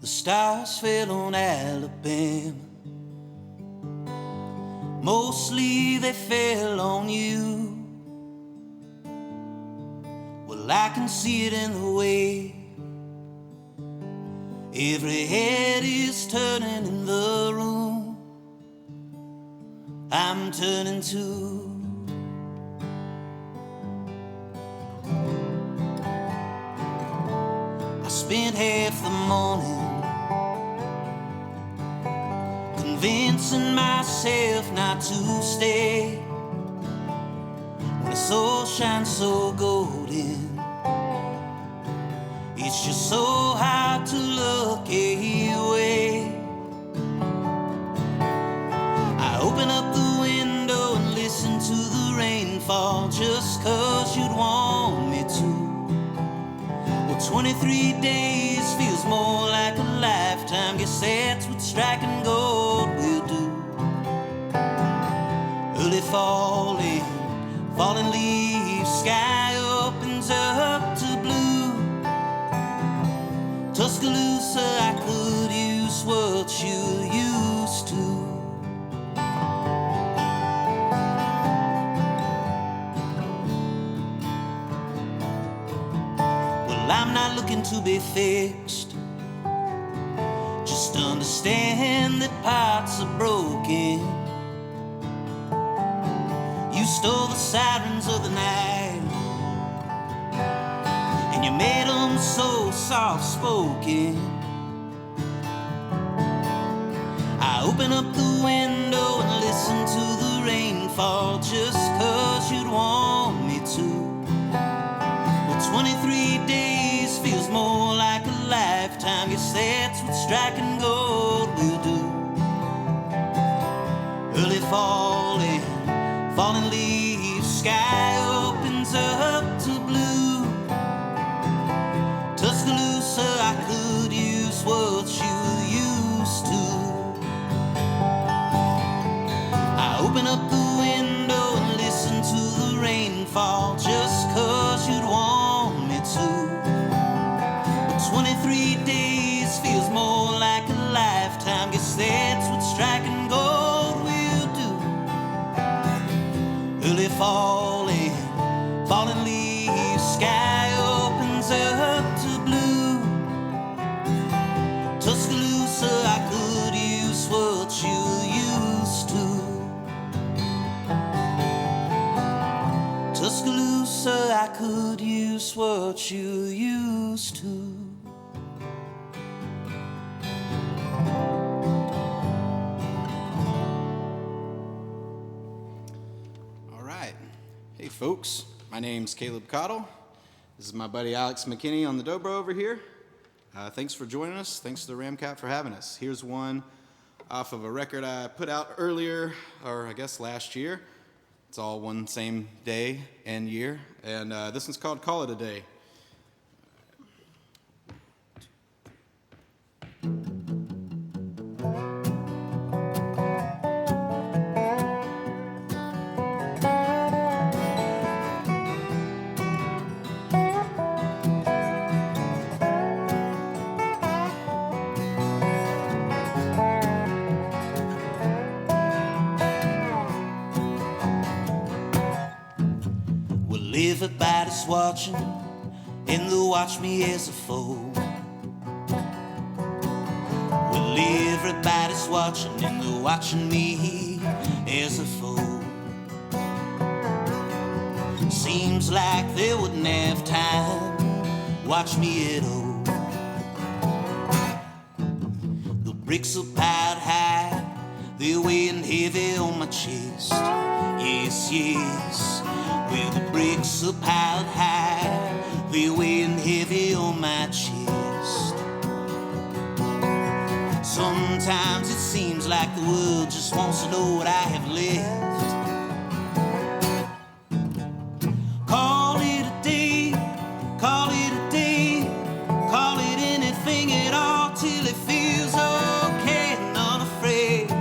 The stars fell on Alabama. Mostly they fell on you. Well, I can see it in the way every head is turning in the room. I'm turning too. I spent half the morning convincing myself not to stay when the soul shines so golden. It's just so hard to look away. I open up the window and listen to the rainfall just 'cause you'd want me to. Well, 23 days feels more like a lifetime. Guess that's what striking gold will do. Early falling, falling leaves, sky opens up to blue. Tuscaloosa, I could use what you used to. Well, I'm not looking to be fixed. Just understand that parts are broken. You stole the sirens of the night, and you made them so soft-spoken. I open up the window and listen to the rainfall just 'cause you'd want me to. Well, 23 days feels more like a lifetime. Guess that's what striking gold will do. Early falling, falling leaves, sky opens up to blue. Tuscaloosa, I could use what you used to. I open up the window and listen to the rainfall just 'cause you'd want me to. But 23 days feels more like a lifetime. Guess that's what striking gold will do. Early falling, falling leaves, sky opens up to blue. Tuscaloosa, I could use what you used to. Tuscaloosa, I could use what you used to. All right. Hey, folks. My name's Caudle. This is my buddy Alex McKinney on the dobro over here. Thanks for joining us. Thanks to the Ramkat for having us. Here's one off of a record I put out earlier, or I guess last year. It's all one same day and year. And this one's called Call It a Day. Everybody's watching, and they'll watch me as a foe. Well, everybody's watching, and they're watching me as a foe. Seems like they wouldn't have time watch me at all. The bricks are piled high, they're weighing heavy on my chest. Yes, yes. Well, the bricks are piled high, they're weighing heavy on my chest. Sometimes it seems like the world just wants to know what I have left. Call it a day, call it a day, call it anything at all till it feels okay and unafraid,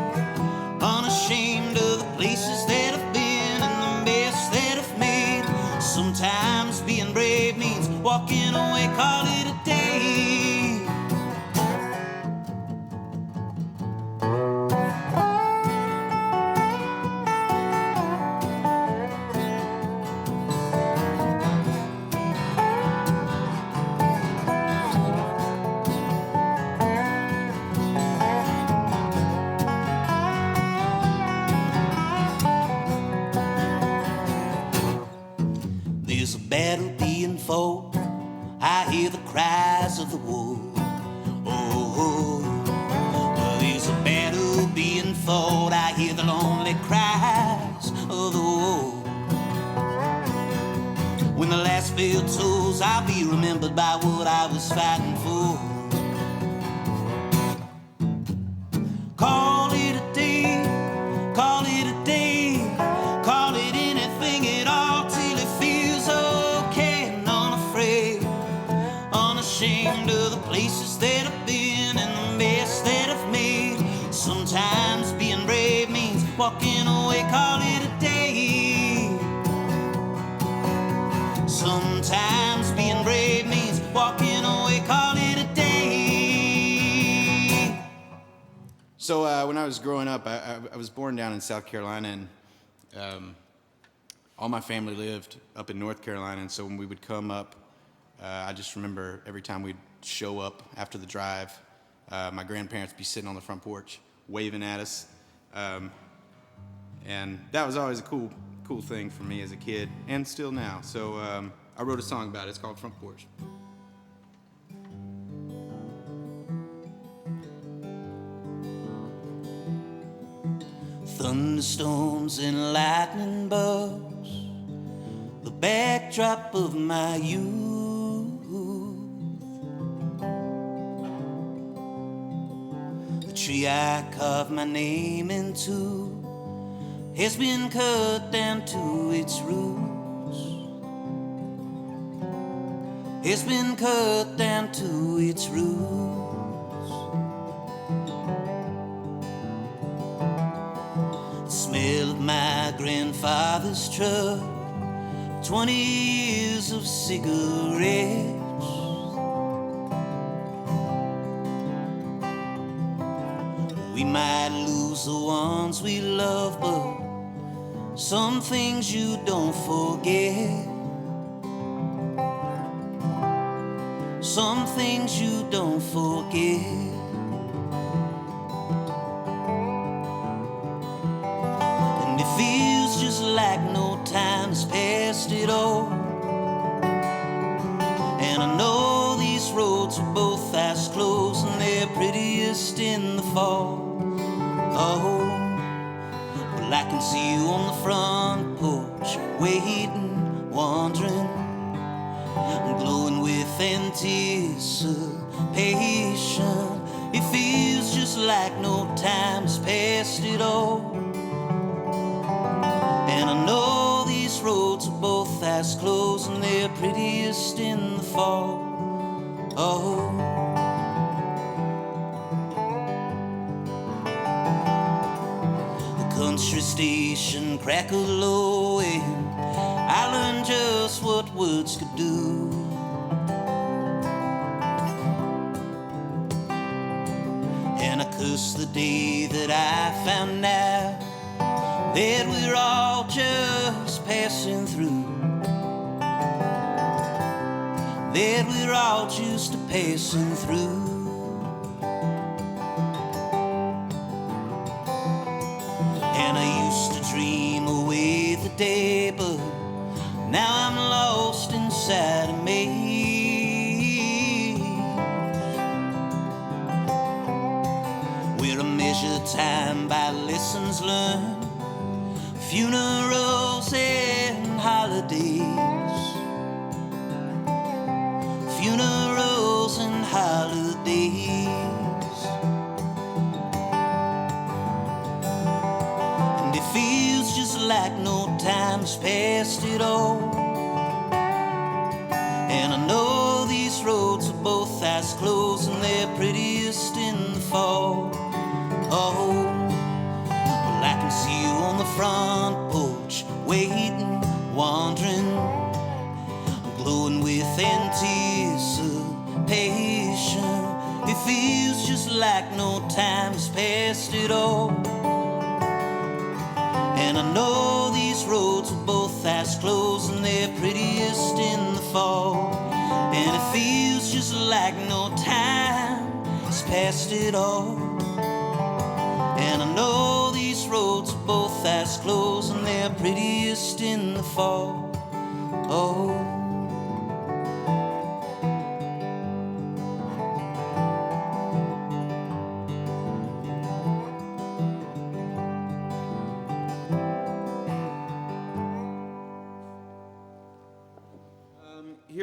unashamed of the places that I've been and the mess that I've made. Sometimes being brave means walking away. Call it a day. I hear the cries of the wolf. Oh, well, there's a battle being fought. I hear the lonely cries of the wolf. When the last bell tolls, I'll be remembered by what I was fighting for. Call it a day, call it a day, call it anything at all till it feels okay and unafraid, unashamed of the places that I've been and the mess that I've made. Sometimes being brave means walking away. Call it a day. Sometimes being brave means walking away. Call it a day. So when I was growing up, I was born down in South Carolina, and all my family lived up in North Carolina. And so when we would come up, I just remember every time we'd show up after the drive, my grandparents would be sitting on the front porch waving at us. And that was always a cool thing for me as a kid, and still now. So I wrote a song about it. It's called Front Porch. Thunderstorms and lightning bugs, the backdrop of my youth. The tree I carved my name into has been cut down to its roots. Has been cut down to its roots. The smell of my grandfather's truck, 20 years of cigarettes. We might lose the ones we love, but some things you don't forget. Some things you don't forget. And it feels just like no time has passed at all. And I know these roads are both eyes closed, and they're prettiest in the fall. Oh, well, I can see you on the front porch, waiting, wondering, glowing with anticipation. It feels just like no time's passed at all. And I know these roads are both eyes closed, and they're prettiest in the fall. Oh, country station crackled low, and I learned just what words could do. And I cursed the day that I found out that we're all just passing through. That we're all just passing through. And I used to dream away the day, but now I'm lost inside a maze, where I measure time by lessons learned, funerals and holidays, funerals and holidays. Feels just like no time's passed at all. And I know these roads are both eyes closed, and they're prettiest in the fall. Oh, well, I can see you on the front porch, waiting, wondering, glowing with anticipation. It feels just like no time's passed at all. And I know these roads are both eyes closed, and they're prettiest in the fall. And it feels just like no time has passed at all. And I know these roads are both eyes closed, and they're prettiest in the fall. Oh.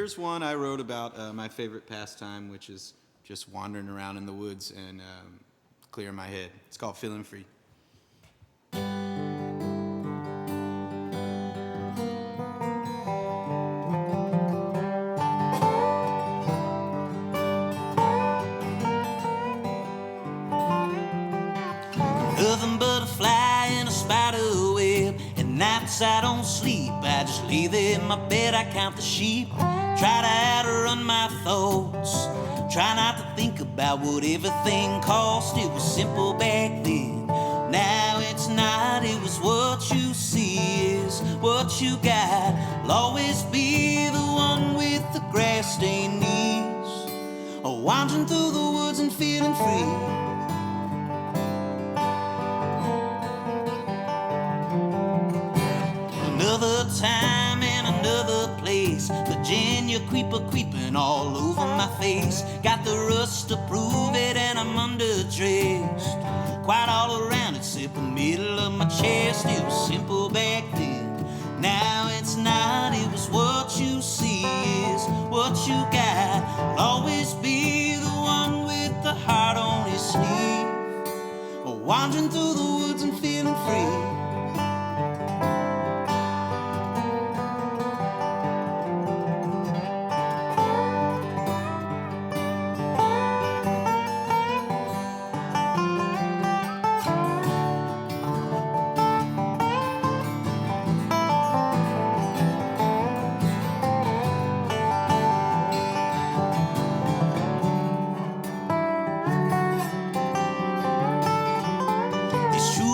here's one I wrote about my favorite pastime, which is just wandering around in the woods and clearing my head. It's called Feeling Free. Nothing but a fly in a spider web. At nights I don't sleep, I just lay there in my bed, I count the sheep. Try to outrun my thoughts, try not to think about what everything cost. It was simple back then, now it's not. It was what you see is what you got. I'll always be the one with the grass-stained knees, wandering through the woods and feeling free. Another time and another place, Virginia creeper creeping all over my face. Got the rust to prove it and I'm underdressed, quite all around except the middle of my chest. It was simple back then, now it's not. It was what you see is what you got. I'll always be the one with the heart on his sleeve, wandering through the woods and feeling free.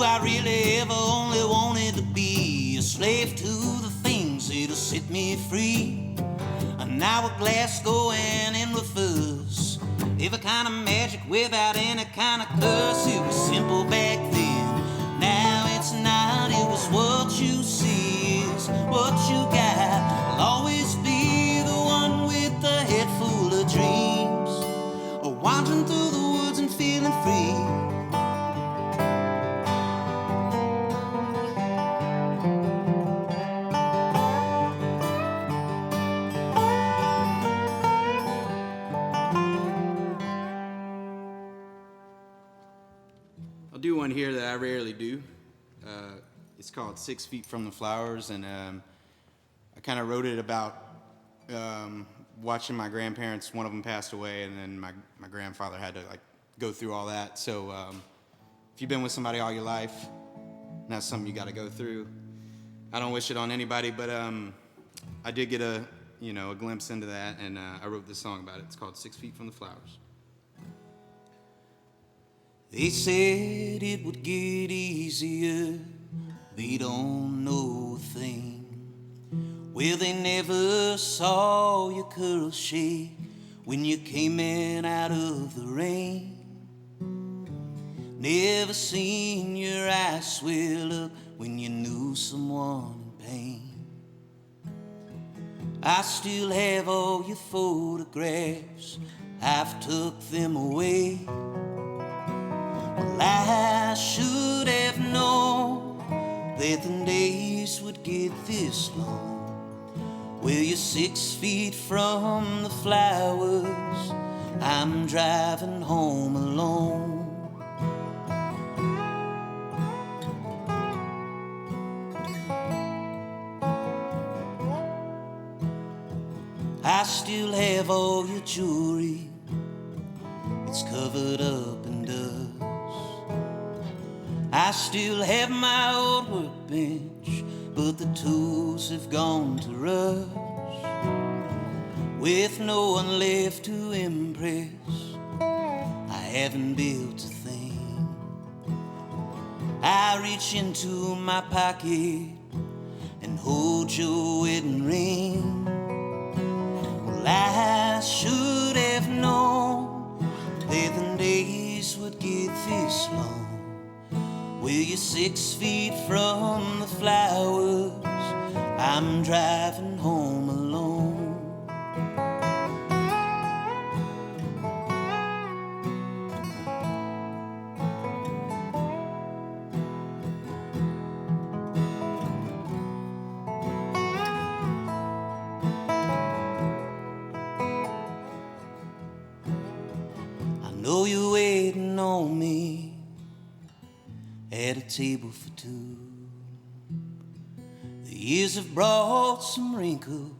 I really ever only wanted to be a slave to the things that'll set me free. An hourglass going in reverse, every kind of magic without any kind of curse. It was simple back then, now it's not. It was what you see is what you got. I'll always be the one with the head full of dreams, wandering through the woods and feeling free. I'll do one here that I rarely do. It's called 6 Feet from the Flowers, and I kind of wrote it about watching my grandparents. One of them passed away, and then my grandfather had to go through all that. So if you've been with somebody all your life, that's something you got to go through. I don't wish it on anybody, but I did get a glimpse into that, and I wrote this song about it. It's called 6 Feet from the Flowers. They said it would get easier, they don't know a thing. Well, they never saw your curls shake when you came in out of the rain. Never seen your eyes swell up when you knew someone in pain. I still have all your photographs, I've took them away. I should have known that the days would get this long. Well, you're 6 feet from the flowers, I'm driving home alone. I still have all your jewelry, it's covered up in dust. I still have my old workbench, but the tools have gone to rust. With no one left to impress, I haven't built a thing. I reach into my pocket and hold your wedding ring. Well, I should have known that the days would get this long. Well, you're 6 feet from the flowers, I'm driving home alone. know you're waiting on me at a table for two. The years have brought some wrinkles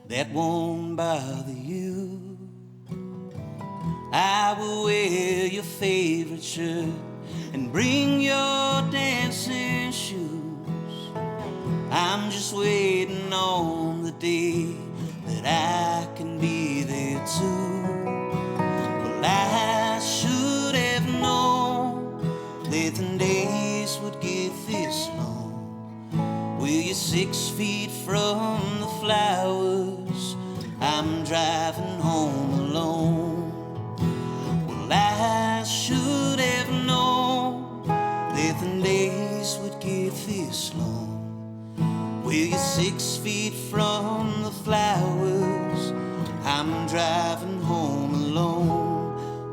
that won't bother you. I will wear your favorite shirt and bring your dancing shoes. I'm just waiting on the day that I can be there too. Well, I should have known that the days would get this long. Well, you're 6 feet from the flowers, I'm driving home alone. Well, I should have known that the days would get this long. Well, you're 6 feet from the flowers, I'm driving home alone.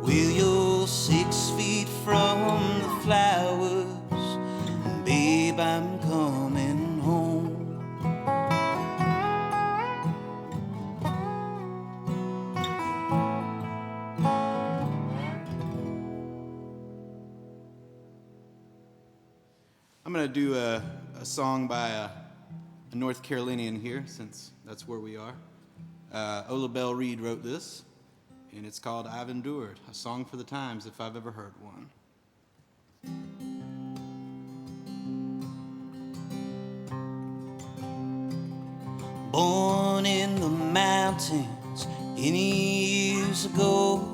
Well, you're 6 feet from the flowers, and babe, I'm coming home. I'm going to do a song by a North Carolinian here, since that's where we are. Ola Bell Reed wrote this, and it's called I've Endured, a song for the times if I've ever heard one. Born in the mountains any years ago,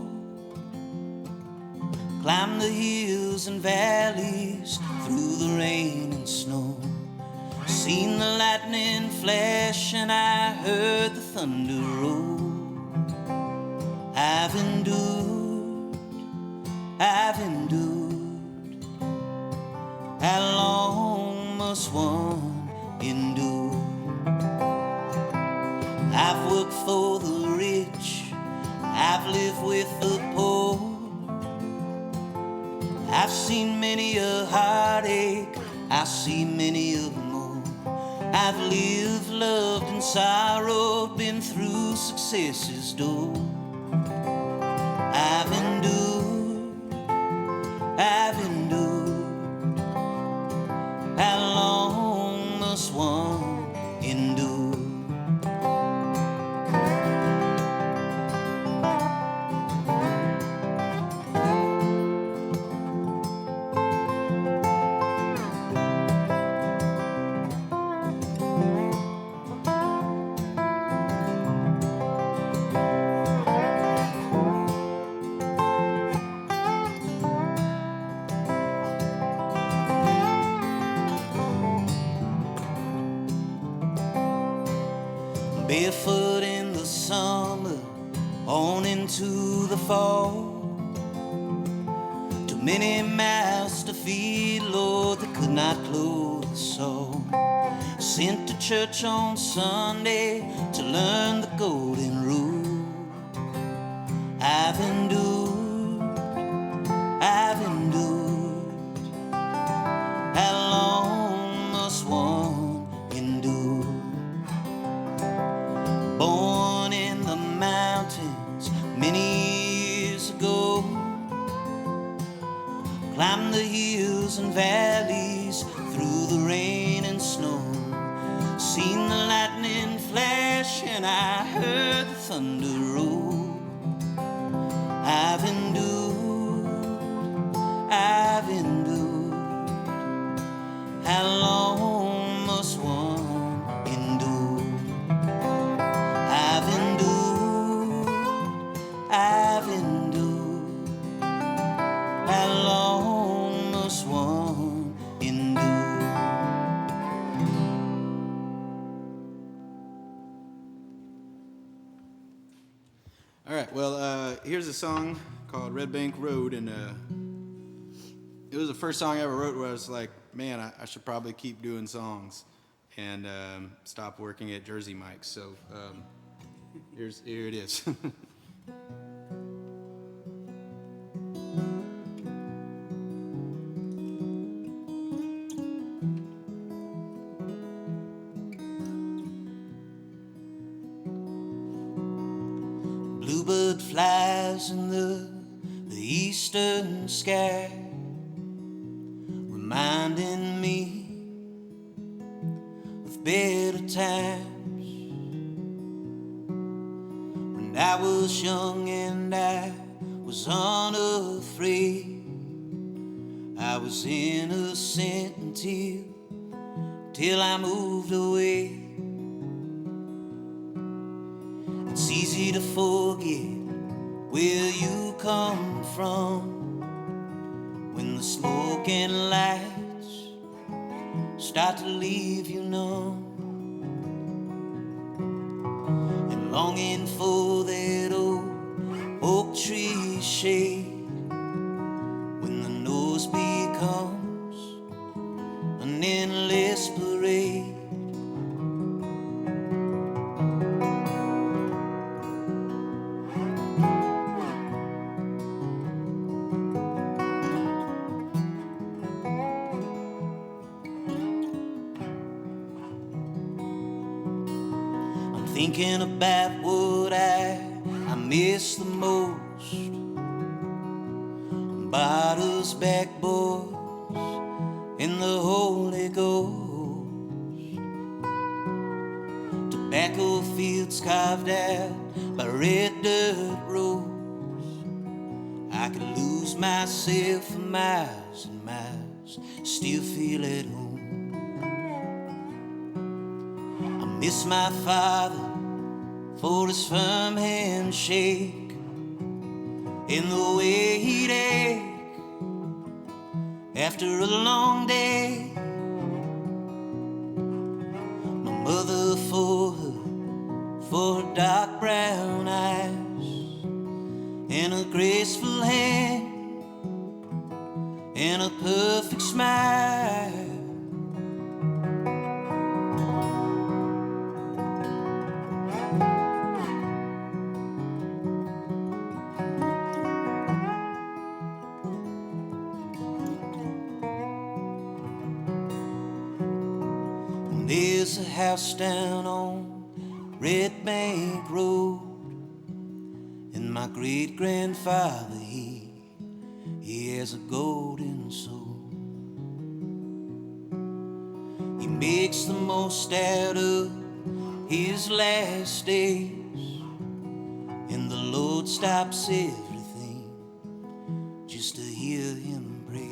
climbed the hills and valleys through the rain and snow, seen the lightning flash and I heard the thunder roll. I've endured, I've endured. How long must one endure? I've worked for the rich, I've lived with the poor, I've seen many a heartache, I've seen many of them more. I've lived, loved, and sorrowed, been through success's door. I've endured, I've endured. How long must one endure? Barefoot in the summer, on into the fall. Too many mouths to feed, Lord, that could not clothe us all. Sent to church on Sunday to learn the golden rule. I've endured, I've endured. How long must one endure? Born in the mountains many years ago, climbed the hills and valleys through the rain and snow, seen the lightning flash and I heard the thunder roll. I've endured, I've endured. How long must one endure? I've endured, I've endured. How long must one endure? All right, well, here's a song called Red Bank Road, and it was the first song I ever wrote where I was like, man, I should probably keep doing songs and stop working at Jersey Mike's. So here it is. Bluebird flies in the eastern sky, reminding me of better times when I was young and I was unafraid. I was innocent till I moved away. It's easy to forget where you come from when the smoke and lights start to leave you numb, and longing for that old oak tree shade when the noise becomes an endless parade. Thinking about what I miss the most: bottles, backboards, and the Holy Ghost. Tobacco fields carved out by red dirt roads. I could lose myself for miles and miles, still feel at home. I miss my father for his firm handshake and the way he'd ache after a long day. My mother for her dark brown eyes and a graceful hand and a perfect smile. There's a house down on Red Bank Road, and my great-grandfather, he has a golden soul. He makes the most out of his last days, and the Lord stops everything just to hear him pray.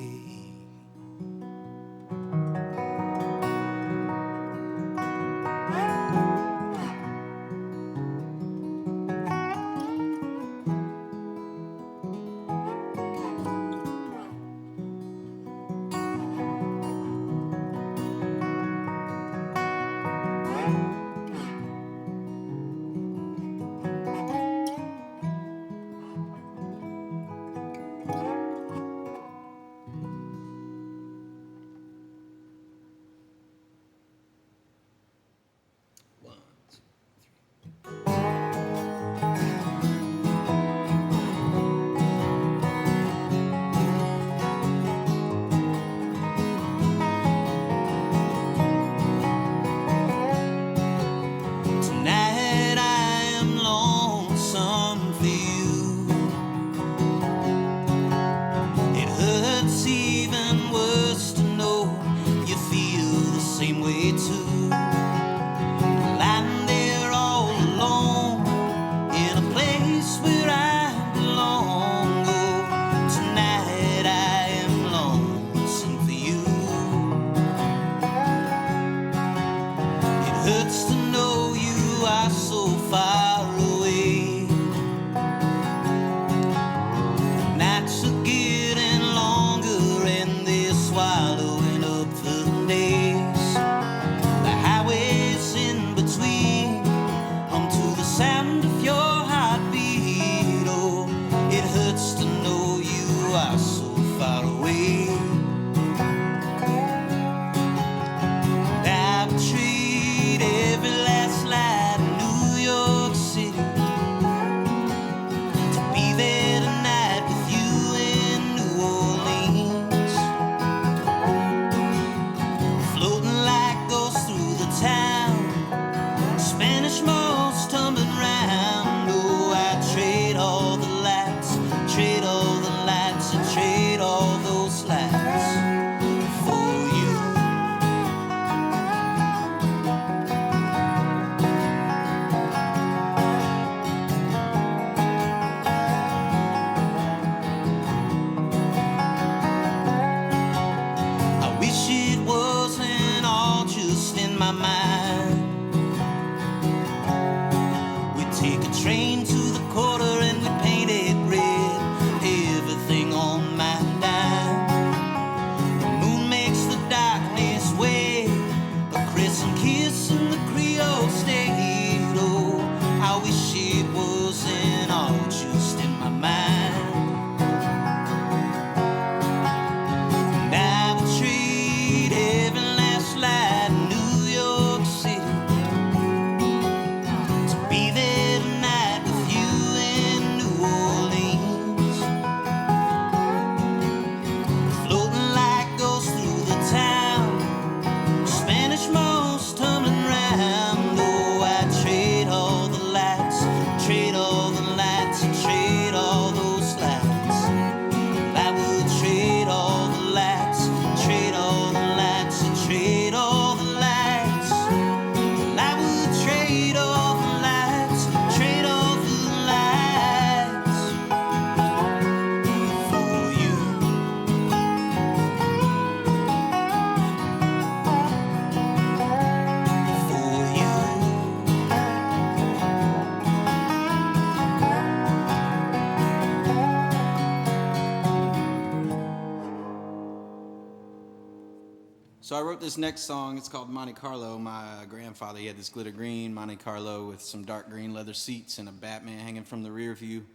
So I wrote this next song. It's called Monte Carlo. My grandfather, he had this glitter green Monte Carlo with some dark green leather seats and a Batman hanging from the rear view.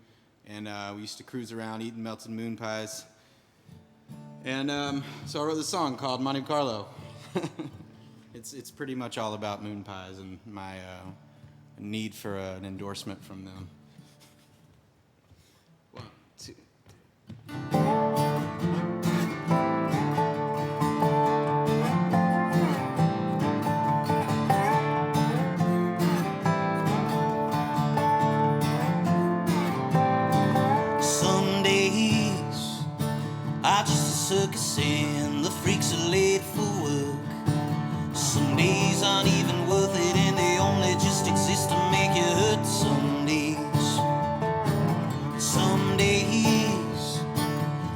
And we used to cruise around eating melted moon pies. And so I wrote this song called Monte Carlo. It's pretty much all about moon pies and my need for an endorsement from them. 1, 2. Some days are just a circus and the freaks are late for work. Some days aren't even worth it and they only just exist to make you hurt. Some days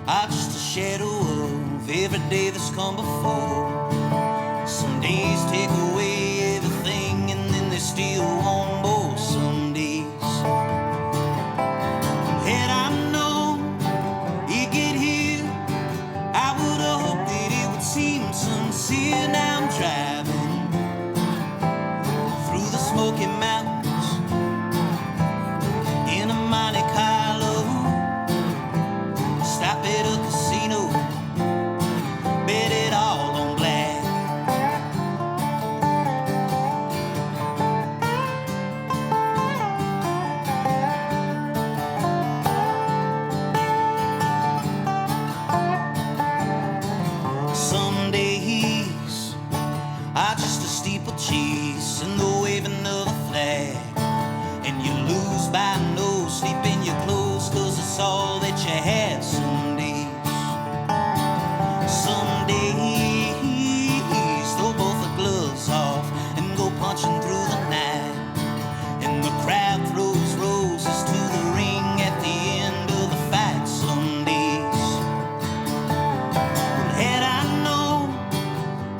are just a shadow of every day that's come before. Some days take away everything and then they still want more. Some days, had I known you'd get here, I would have hoped that it would seem sincere. Now I'm driving through the Smoky Mountains in a Monte Carlo. Stop at a casino, bet it all on black. Some days are just a steeplechase and the waving of a flag, and you lose by no sleep in your clothes 'cause it's all that you have. Some days throw both the gloves off and go punching through the night, and the crowd throws roses to the ring at the end of the fight. Some days, had I known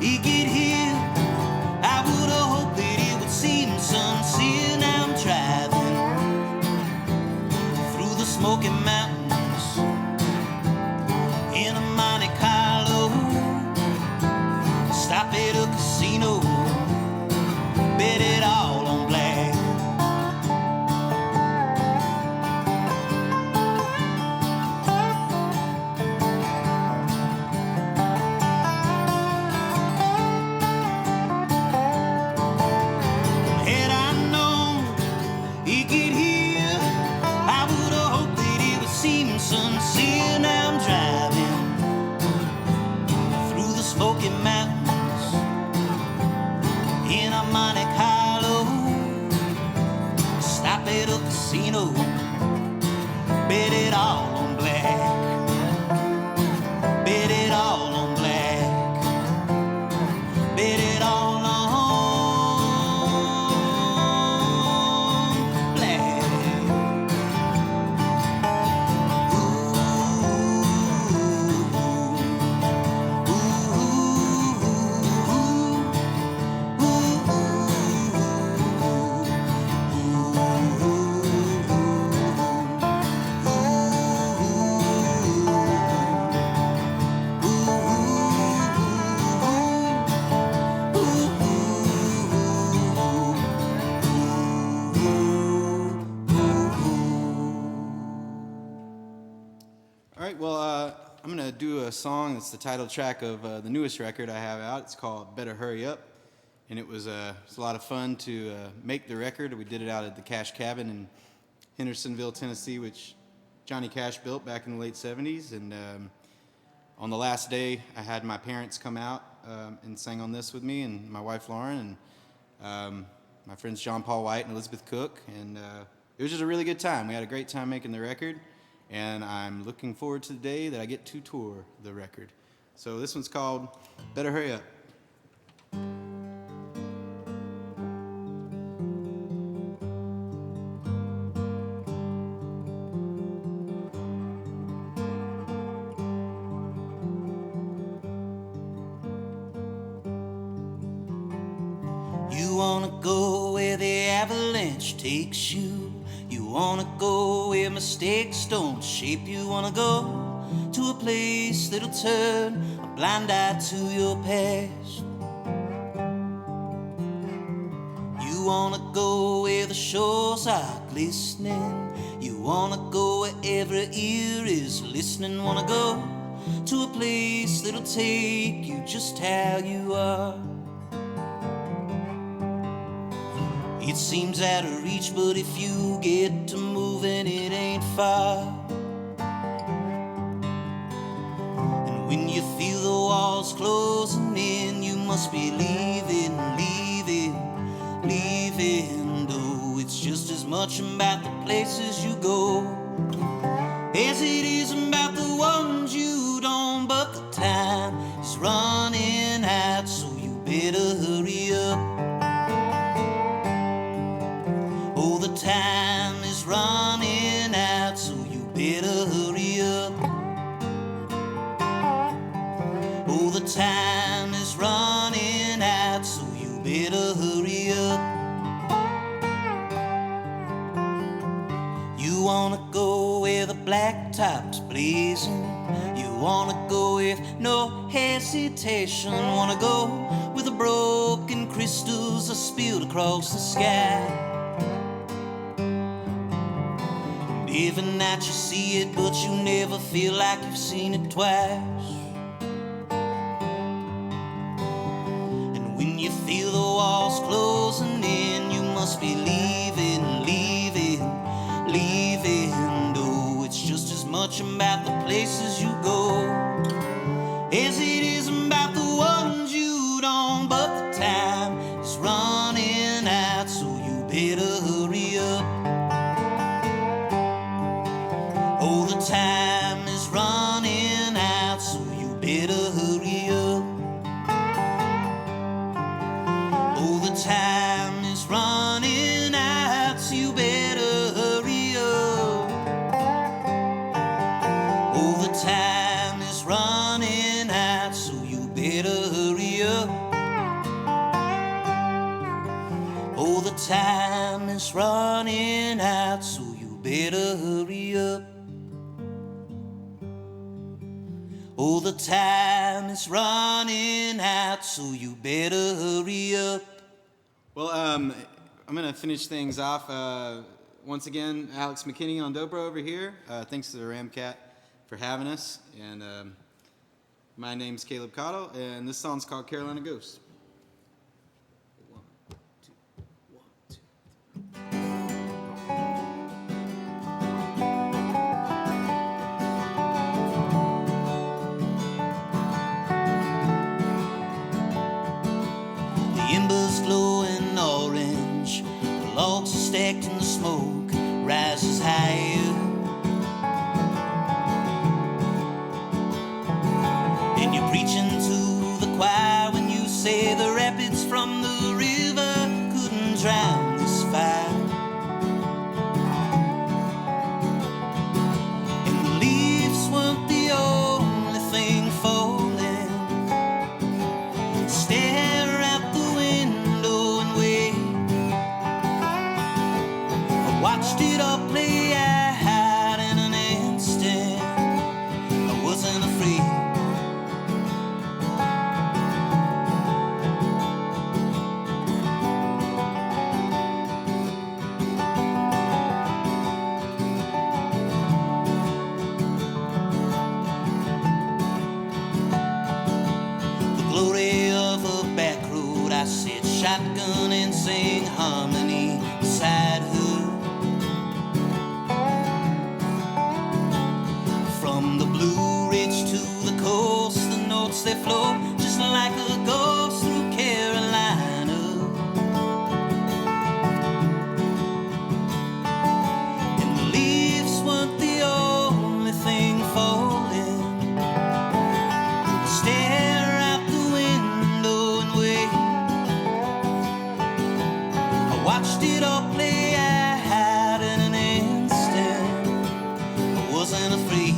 you'd get here, I would have hoped that it would seem sincere. Now I'm driving through the Smoky Mountains in a Monte Carlo. Stop at a casino, bet it all on black. Had I known you'd get here, I would have hoped that it would seem sincere. Now I'm driving through the Smoky Mountains in a Monte Carlo. Stop at a casino, bet it all on black. Bet it all on black. Bet it all on black. All right, well, I'm going to do a song that's the title track of the newest record I have out. It's called Better Hurry Up, and it was a lot of fun to make the record. We did it out at the Cash Cabin in Hendersonville, Tennessee, which Johnny Cash built back in the late 70s. And on the last day, I had my parents come out and sang on this with me, and my wife Lauren, and my friends John Paul White and Elizabeth Cook. And it was just a really good time. We had a great time making the record, and I'm looking forward to the day that I get to tour the record. So this one's called Better Hurry Up. You wanna go where the avalanche takes you. You wanna go where mistakes don't shape you. Wanna go to a place that'll turn a blind eye to your past. You wanna go where the shores are glistening. You wanna go where every ear is listening. Wanna go to a place that'll take you just how you are. It seems out of reach, but if you get to moving, it ain't far. And when you feel the walls closing in, you must be leaving, leaving, leaving. Though it's just as much about the places you go as it is about the ones you don't. But the time is running out, so you better hurry up. Oh, the time is running out, so you better hurry up. Oh, the time is running out, so you better hurry up. You wanna go where the blacktop's blazing. You wanna go with no hesitation. Wanna go where the broken crystals are spilled across the sky. Every night you see it, but you never feel like you've seen it twice. And when you feel the walls closing in, you must be leaving, leaving, leaving. Oh, it's just as much about the places you go as it is about the ones you don't. But the time is running out, so you better hurry up. Oh, the time is running out, so you better hurry up. Oh, the time is running out, so you better hurry up. Oh, the time is running out, so you better hurry up. Oh, the time is running out, so you better hurry up. Oh, the time is running out, so you better hurry up. Well, I'm going to finish things off. Once again, Alex McKinney on dobro over here. Thanks to the Ramkat for having us. And my name's Caleb Caudle, and this song's called Carolina Ghost. Embers glowing orange, the logs are stacked and the smoke rises higher. And you're preaching to the choir when you say the rapids from the river couldn't drown this fire. And the leaves weren't the only thing falling. Stare out the window and wait. I watched it all play out in an instant. I wasn't afraid. The glory of a back road, I sit shotgun and sing harmony beside her. From the Blue Ridge to the coast, the notes they flow just like a ghost through Carolina. And the leaves weren't the only thing falling. Stare out the window and wait. I watched it all play out in an instant. I wasn't afraid.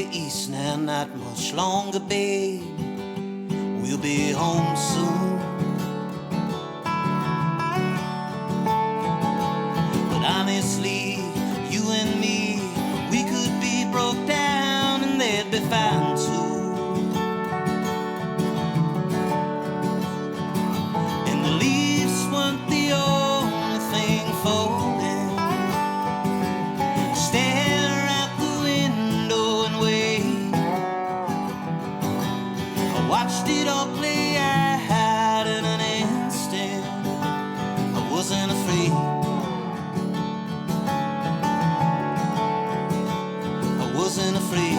way east now, not much longer, babe. We'll be home soon. But honestly, you and me, we could be broke down and they'd be fine too. And the leaves weren't the only thing folding. Stare out the window and wait. I watched it all play out in an instant. I wasn't afraid. I wasn't afraid.